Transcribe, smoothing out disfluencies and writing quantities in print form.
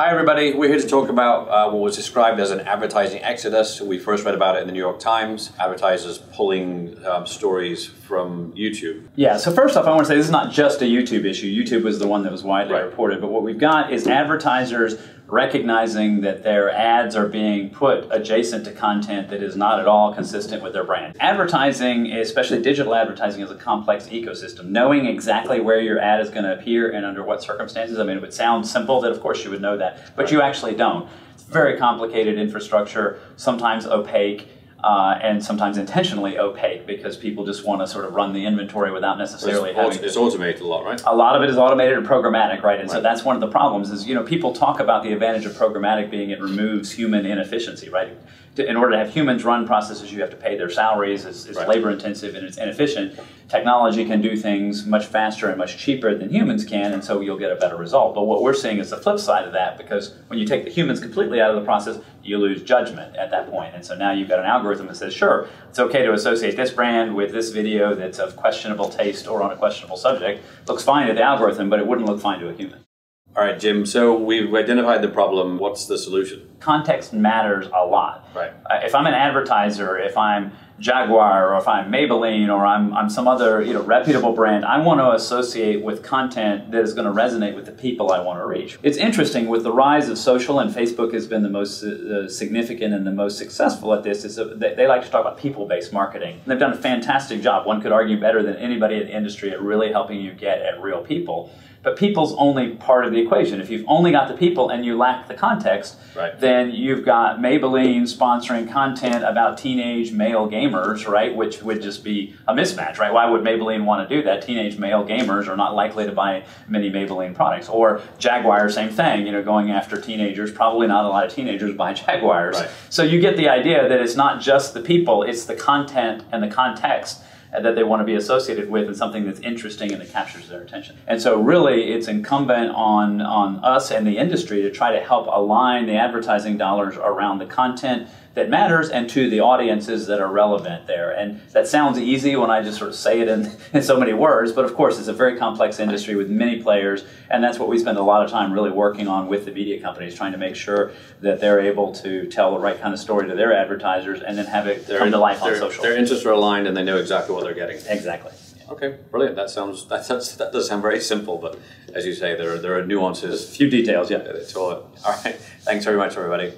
Hi everybody, we're here to talk about what was described as an advertising exodus. We first read about it in the New York Times, advertisers pulling stories from YouTube. Yeah, so first off I want to say this is not just a YouTube issue. YouTube was the one that was widely reported, but what we've got is advertisers recognizing that their ads are being put adjacent to content that is not at all consistent with their brand. Advertising, especially digital advertising, is a complex ecosystem. Knowing exactly where your ad is going to appear and under what circumstances, I mean, it would sound simple that of course you would know that, but you actually don't. It's very complicated infrastructure, sometimes opaque, and sometimes intentionally opaque because people just want to sort of run the inventory without necessarily having to. It's automated a lot, right? A lot of it is automated and programmatic, right? And so that's one of the problems is, you know, people talk about the advantage of programmatic being it removes human inefficiency, right? In order to have humans run processes, you have to pay their salaries. It's labor intensive and it's inefficient. Technology can do things much faster and much cheaper than humans can, and so you'll get a better result. But what we're seeing is the flip side of that, because when you take the humans completely out of the process, you lose judgment at that point. And so now you've got an algorithm that says, sure, it's okay to associate this brand with this video that's of questionable taste or on a questionable subject. Looks fine to the algorithm, but it wouldn't look fine to a human. All right, Jim, so we've identified the problem. What's the solution? Context matters a lot. Right. If I'm an advertiser, if I'm Jaguar, or if I'm Maybelline, or I'm some other reputable brand, I want to associate with content that is going to resonate with the people I want to reach. It's interesting, with the rise of social, and Facebook has been the most significant and the most successful at this, is they like to talk about people-based marketing. And they've done a fantastic job, one could argue better than anybody in the industry, at really helping you get at real people. But people's only part of the equation. If you've only got the people and you lack the context, then you've got Maybelline sponsoring content about teenage male gamers, right? Which would just be a mismatch, right? Why would Maybelline want to do that? Teenage male gamers are not likely to buy many Maybelline products. Or Jaguar, same thing, going after teenagers. Probably not a lot of teenagers buy Jaguars. Right. So you get the idea that it's not just the people, it's the content and the context that they want to be associated with, and something that's interesting and that captures their attention. And so really it's incumbent on us and the industry to try to help align the advertising dollars around the content that matters and to the audiences that are relevant there. And that sounds easy when I just sort of say it in so many words, but of course it's a very complex industry with many players, and that's what we spend a lot of time really working on with the media companies, trying to make sure that they're able to tell the right kind of story to their advertisers and then have it come to life on social. Their interests are aligned and they know exactly what they're getting. Exactly. Okay, brilliant. That does sound very simple, but as you say, there are nuances. There's a few details, yeah. All right. Thanks very much, everybody.